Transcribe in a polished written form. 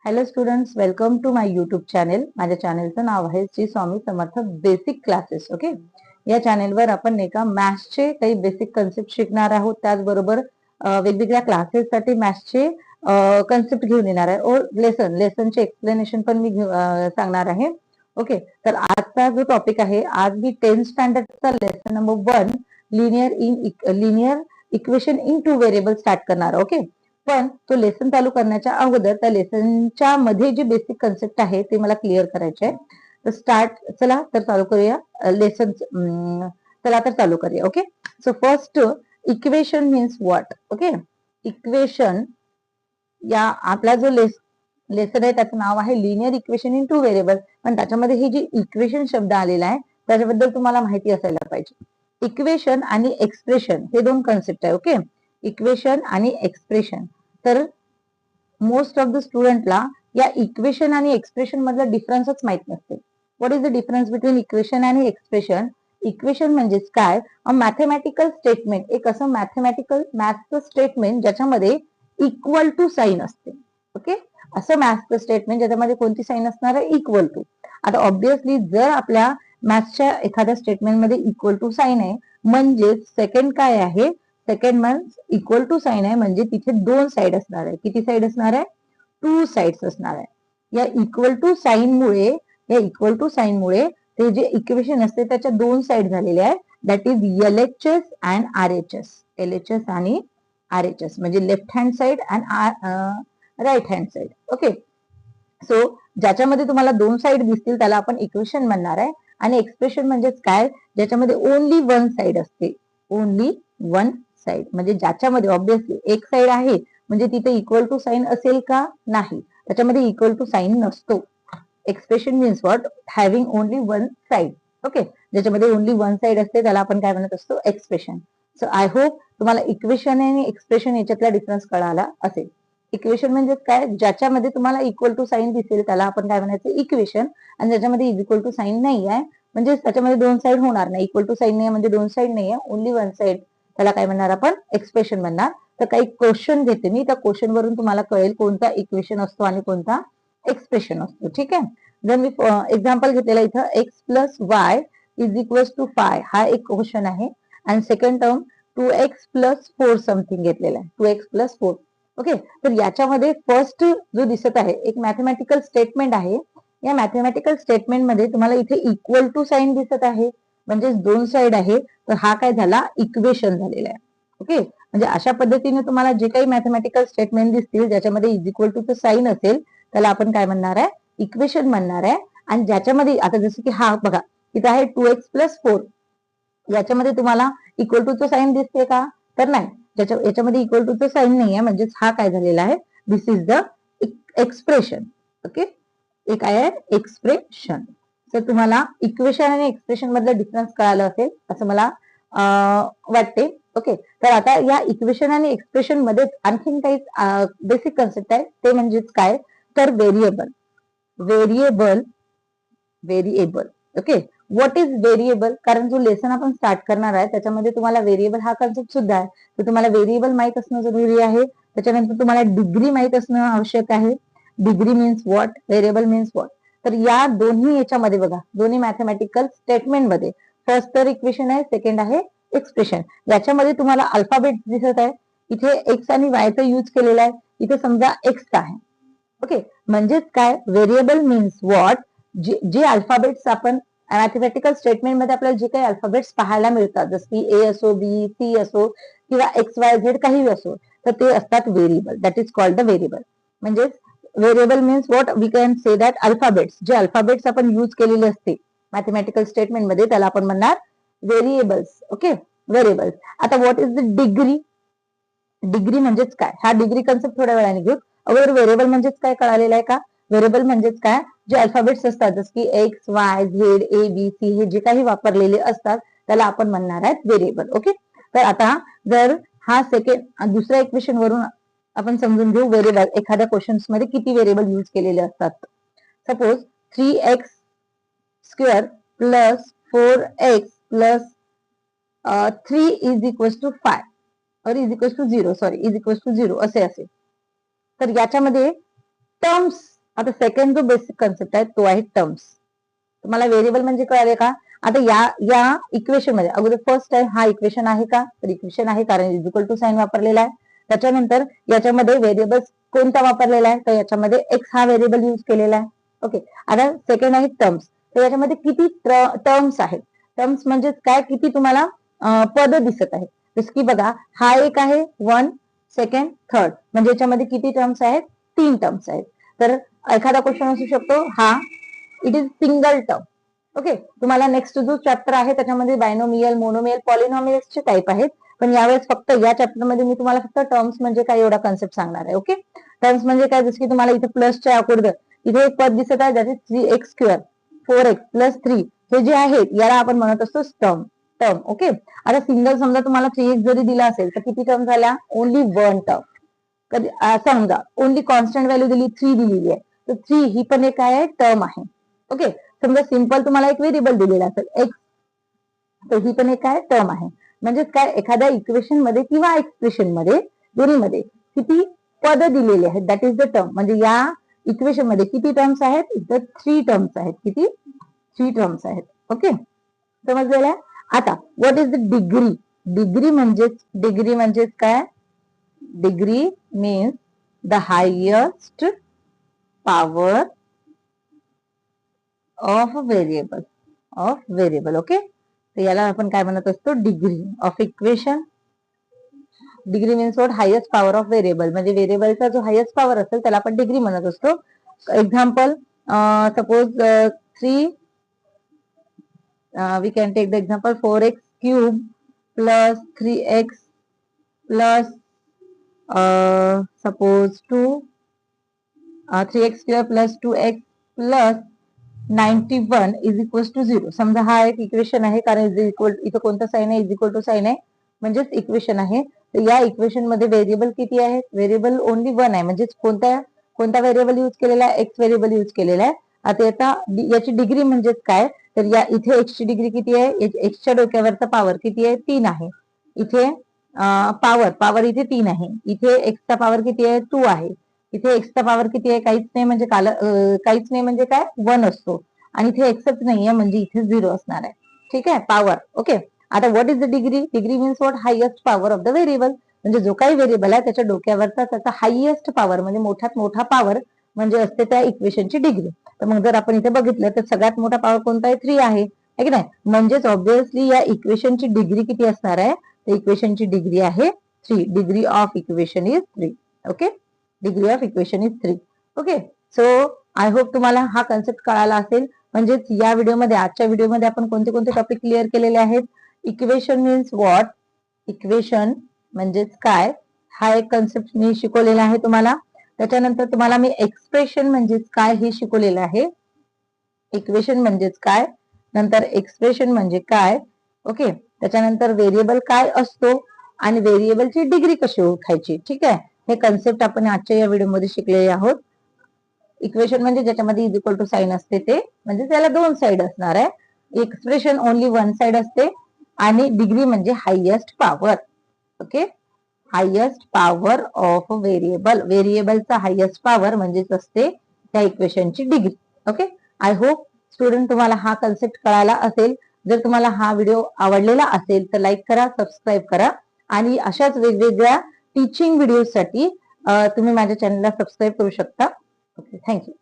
Hello students, welcome to my YouTube channel. माझ्या चॅनेलचं नाव आहे Shri Swami Samarth basic classes. Okay, या चॅनेलवर आपण नाही का मॅथ्सचे काही बेसिक कन्सेप्ट शिकणार आहोत. त्याचबरोबर वेगवेगळ्या क्लासेससाठी मॅथ्सचे कन्सेप्ट घेऊन येणार आहे. और लेसनचे एक्सप्लेनेशन पण मी सांगणार आहे. ओके, तर आजचा जो टॉपिक आहे, आज मी 10th स्टँडर्डचा lesson number 1 linear equation in two variable start करणार. ओके, पण तो लेसन चालू करण्याच्या अगोदर त्या लेसनच्या मध्ये जे बेसिक कन्सेप्ट आहे ते मला क्लिअर करायचे आहे. तर चला तर चालू करूया लेसन. चला तर चालू करूया. Okay, so first equation means what. Okay, equation या आपला जो लेसन आहे त्याचं नाव आहे linear equation in two variable. पण त्याच्यामध्ये ही जी इक्वेशन शब्द आलेला आहे त्याच्याबद्दल तुम्हाला माहिती असायला पाहिजे. इक्वेशन आणि एक्सप्रेशन हे दोन कन्सेप्ट आहे. ओके, इक्वेशन आणि एक्सप्रेशन. तर मोस्ट ऑफ द स्टुडंटला या इक्वेशन आणि एक्सप्रेशन मधला डिफरन्सच माहित नसते. What is the difference between equation आणि एक्सप्रेशन? इक्वेशन म्हणजेच काय? अ मॅथमॅटिकल स्टेटमेंट, एक असं मॅथचं स्टेटमेंट ज्याच्यामध्ये इक्वल टू साइन असते. ओके, असं मॅथचं स्टेटमेंट ज्याच्यामध्ये कोणती साइन असणार आहे? Equal to. आता ऑब्विसली जर आपल्या मॅथ्सच्या एखाद्या स्टेटमेंटमध्ये इक्वल टू साइन आहे म्हणजे सेकंड काय आहे? सेकंड म्हणजे इक्वल टू साइन आहे म्हणजे तिथे दोन साइड असणार आहे. किती साइड असणार आहे? 2 साइड्स असणार आहे. या इक्वल टू साइन मुळे ते जे इक्वेशन असते त्याच्या दोन साइड झालेल्या आहे. That is LHS and RHS. LHS आणि RHS म्हणजे left hand side and right hand side. Okay, so ज्याच्यामध्ये तुम्हाला दोन साइड दिसतील त्याला आपण इक्वेशन म्हणणार आहे. आणि एक्सप्रेशन म्हणजेच काय? ज्याच्यामध्ये ओनली वन साइड असते. ओनली वन साइड म्हणजे ज्याच्यामध्ये ऑब्विसली एक साइड आहे म्हणजे तिथे इक्वल टू साइन असेल का? नाही, त्याच्यामध्ये इक्वल टू साइन नसतो. Expression means what? Having only one side. Okay, ज्याच्यामध्ये ओनली वन साइड असते त्याला आपण काय म्हणत असतो? एक्सप्रेशन. सो आय होप तुम्हाला इक्वेशन आणि एक्सप्रेशन याच्यातला डिफरन्स कळाला असेल. इक्वेशन म्हणजे काय? ज्याच्यामध्ये तुम्हाला इक्वल टू साइन दिसेल त्याला आपण काय म्हणायचं? इक्वेशन. आणि ज्याच्यामध्ये इक्वल टू साइन नाही आहे म्हणजे त्याच्यामध्ये दोन साइड होणार नाही. इक्वल टू साइन नाही म्हणजे दोन साइड नाही आहे, ओनली वन साइड, त्याला काय म्हणणार आपण? एक्सप्रेशन म्हणणार. तर काही क्वेश्चन घेते मी, त्या क्वेश्चन वरून तुम्हाला कळेल कोणता इक्वेशन असतो आणि कोणता एक्सप्रेशन असतो. ठीक आहे, जर मी एक्झाम्पल घेतलेला इथं x plus y is equal to 5 हा एक क्वेश्चन आहे. आणि second term 2x plus 4 something घेतलेला आहे. 2x plus 4. ओके, तर याच्यामध्ये फर्स्ट जो दिसत आहे एक मॅथमॅटिकल स्टेटमेंट आहे. या मॅथमॅटिकल स्टेटमेंट मध्ये तुम्हाला इथे इक्वल टू साइन दिसत आहे म्हणजे दोन साइड आहे. तर हा काय झाला? इक्वेशन झालेला आहे. ओके, म्हणजे अशा पद्धतीने तुम्हाला जे काही मॅथमॅटिकल स्टेटमेंट दिसतील ज्याच्यामध्ये इज इक्वल टू साइन असेल त्याला आपण काय म्हणणार आहे? इक्वेशन म्हणणार आहे. आणि ज्याच्यामध्ये आता जसं की हा बघा इथं आहे 2x प्लस 4, याच्यामध्ये तुम्हाला इक्वल टू साइन दिसते का? तर नाही, याच्यामध्ये इक्वल टू साइन नाही आहे म्हणजेच हा काय झालेला आहे? दिस इज द एक्सप्रेशन. ओके, एक आहे एक्सप्रेशन. तर तुम्हाला इक्वेशन आणि एक्सप्रेशन मधला डिफरन्स कळाला असेल असं मला वाटते. ओके, तर आता या इक्वेशन आणि एक्सप्रेशन मध्ये आणखीन काही बेसिक कन्सेप्ट आहे ते म्हणजेच काय? तर variable. Okay, what is variable? कारण जो लेसन आपण स्टार्ट करणार आहे त्याच्यामध्ये तुम्हाला व्हेरिएबल हा कन्सेप्ट सुद्धा आहे. तर तुम्हाला व्हेरिएबल माहित असणं जरुरी आहे. त्याच्यानंतर तुम्हाला डिग्री माहित असणं आवश्यक आहे. Degree means what? Variable means what? तर या दोन्ही याच्यामध्ये बघा, दोन्ही मॅथमॅटिकल स्टेटमेंट मध्ये फर्स्ट तर इक्वेशन आहे, सेकंड आहे एक्सप्रेशन. याच्यामध्ये तुम्हाला अल्फाबेट दिसत आहे. इथे एक्स आणि वायचा यूज केलेला आहे. इथे समजा एक्स आहे. ओके, म्हणजेच काय? Variable means what? जे अल्फाबेट्स आपण मॅथमॅटिकल स्टेटमेंट मध्ये आपल्याला जे काही अल्फाबेट्स पाहायला मिळतात जसं की ए असो, बी, सी असो किंवा एक्स वाय झेड काही असो, तर ते असतात variable. That is called the variable. म्हणजे variable means what? We can say that alphabets, जे अल्फाबेट्स आपण यूज केलेले असते मॅथमॅटिकल स्टेटमेंट मध्ये त्याला आपण म्हणणार व्हेरिएबल्स. Okay, variables. आता what is the degree? Degree म्हणजेच काय? हा डिग्री कन्सेप्ट थोड्या वेळाने घेऊ. अगोदर व्हेरिएबल म्हणजेच काय कळालेलं आहे का? व्हेरिएबल म्हणजेच काय? जे अल्फाबेट्स असतात जसं की x y z a b c हे जे काही वापरलेले असतात त्याला आपण म्हणणार आहेत व्हेरिएबल. ओके, तर आता जर हा दुसऱ्या इक्वेशन वरून आपण समजून घेऊ व्हेरिएबल एखाद्या क्वेश्चन्स मध्ये किती व्हेरिएबल यूज केलेले असतात. Suppose 3x square plus 4x plus 3 is equal to 5 और इज इक्वल टू 0 असे असेल. तर याच्यामध्ये टर्म्स आता सेकंड जो बेसिक कन्सेप्ट आहे तो आहे टर्म्स. तुम्हाला व्हेरिएबल म्हणजे कळाले का? आता या इक्वेशन मध्ये अगोदर फर्स्ट आहे, हा इक्वेशन आहे का? तर इक्वेशन आहे, कारण इज इक्वल टू साइन वापरलेला आहे. त्याच्यानंतर याच्यामध्ये व्हेरिएबल कोणता वापरलेला आहे? तर याच्यामध्ये एक्स हा व्हेरिएबल यूज केलेला आहे. ओके. आता सेकंड आहे टर्म्स. तर याच्यामध्ये किती टर्म्स आहेत? टर्म्स म्हणजे काय? किती तुम्हाला पद दिसत आहेत. जस की बघा, हा एक आहे, वन, सेकंड, थर्ड, म्हणजे याच्यामध्ये किती टर्म्स आहेत? 3 टर्म्स आहेत. तर एखादा क्वेश्चन असू शकतो, हा it is single term. Okay. तुम्हाला नेक्स्ट जो चॅप्टर आहे त्याच्यामध्ये बायनोमियल, मोनोमियल, पॉलिनोमियल्सचे टाईप आहेत. पण यावेळेस फक्त या चॅप्टर मध्ये मी तुम्हाला फक्त टर्म्स म्हणजे काय एवढा कन्सेप्ट सांगणार आहे. ओके. टर्म्स म्हणजे काय? जसं की तुम्हाला इथे प्लसच्या अगोदर इथे एक पद दिसत आहे, ज्याचे 3x स्क्वेअर 4x प्लस 3 हे जे आहेत याला आपण म्हणत असतो टर्म. टर्म. ओके. आता सिंगल समजा तुम्हाला 3x जरी दिला असेल तर किती टर्म झाल्या? Only one term. कधी समजा ओनली कॉन्स्टंट व्हॅल्यू दिली 3 दिलेली आहे, तर 3 ही पण एक काय आहे? टर्म आहे. ओके. समजा सिंपल तुम्हाला एक व्हेरिएबल दिलेला असेल एक्स, तर ही पण एक काय? टर्म आहे. म्हणजेच काय? एखाद्या इक्वेशन मध्ये किंवा एक्सप्रेशन मध्ये दोन्हीमध्ये किती पद दिलेले आहेत, दॅट इज द टर्म. म्हणजे या इक्वेशन मध्ये किती टर्म्स आहेत? इथं 3 टर्म्स आहेत. किती? 3 टर्म्स आहेत. ओके. समजलेलं आहे? आता what is the degree? Degree म्हणजेच काय? Degree means the highest power of variable. Okay. तर याला आपण काय म्हणत असतो? Degree of equation. Degree means what? Highest power of variable. म्हणजे व्हेरिएबलचा जो हायेस्ट पॉवर असेल त्याला आपण डिग्री म्हणत असतो. Example, suppose 3 we can take the example 4x cube plus 3x plus suppose 3x square plus 2x plus 91 is equals to 0. समजा हा एक इक्वेशन आहे, कारण इज इक्वल इथं कोणता साइन आहे? इज इक्वल टू साइन आहे, म्हणजेच इक्वेशन आहे. तर या इक्वेशन मध्ये व्हेरिएबल किती आहे? व्हेरिएबल ओनली वन आहे. म्हणजेच कोणता व्हेरिएबल यूज केलेला आहे? एक्स व्हेरिएबल यूज केलेला आहे. आता याची डिग्री म्हणजेच काय? तर या इथे एक्स ची डिग्री किती आहे? एक्सच्या डोक्यावरचा पॉवर किती आहे? 3 आहे. इथे पॉवर इथे 3 आहे. इथे एक्सचा पॉवर किती आहे? 2 आहे. इथे एक्सचा पॉवर किती आहे? काहीच नाही. म्हणजे काहीच नाही म्हणजे काय? 1 असतो. आणि इथे एक्सच नाहीये, म्हणजे इथे 0 असणार आहे. ठीक आहे. पॉवर. ओके. आता what is the degree? Degree means what? Highest power of the variable. म्हणजे जो काही व्हेरिएबल आहे त्याच्या डोक्यावरचा त्याचा हायेस्ट पॉवर म्हणजे मोठ्यात मोठा पॉवर म्हणजे असते त्या इक्वेशनची डिग्री. तर मग जर आपण इथे बघितलं तर सगळ्यात मोठा पॉवर कोणता आहे? 3 आहे की नाही? म्हणजेच ऑब्व्हियसली या इक्वेशनची डिग्री किती असणार आहे? तर इक्वेशनची डिग्री आहे 3. Degree of equation is 3. Okay. Degree of equation is 3. Okay. So I hope तुम्हाला हा कन्सेप्ट कळाला असेल. म्हणजेच या व्हिडिओमध्ये, आजच्या व्हिडिओमध्ये आपण कोणते कोणते टॉपिक क्लिअर केलेले आहेत? Equation means what? इक्वेशन म्हणजेच काय? हा एक कन्सेप्ट मी शिकवलेला आहे तुम्हाला. त्याच्यानंतर तुम्हाला मी एक्सप्रेशन म्हणजेच काय हे शिकवलेलं आहे. इक्वेशन म्हणजेच काय, नंतर एक्सप्रेशन म्हणजे काय. ओके. त्याच्यानंतर व्हेरिएबल काय असतो आणि व्हेरिएबलची डिग्री कशी ओळखायची. ठीक आहे. हे कन्सेप्ट आपण आजच्या या व्हिडिओमध्ये शिकलेले आहोत. इक्वेशन म्हणजे ज्याच्यामध्ये इज इक्वल टू साइन असते ते, म्हणजे त्याला 2 साइड असणार आहे. एक्सप्रेशन ओनली 1 साइड असते. आणि डिग्री म्हणजे highest power. Okay. Highest power of variable. व्हेरिएबलचा हायेस्ट पॉवर म्हणजेच असते त्या इक्वेशनची degree. Okay. I hope student तुम्हाला हा कन्सेप्ट कळाला असेल. जर तुम्हाला हा व्हिडिओ आवडलेला असेल तर लाईक करा, सबस्क्राईब करा आणि अशाच वेगवेगळ्या टीचिंग व्हिडिओसाठी तुम्ही माझ्या चॅनलला सबस्क्राईब करू शकता. ओके. थँक्यू.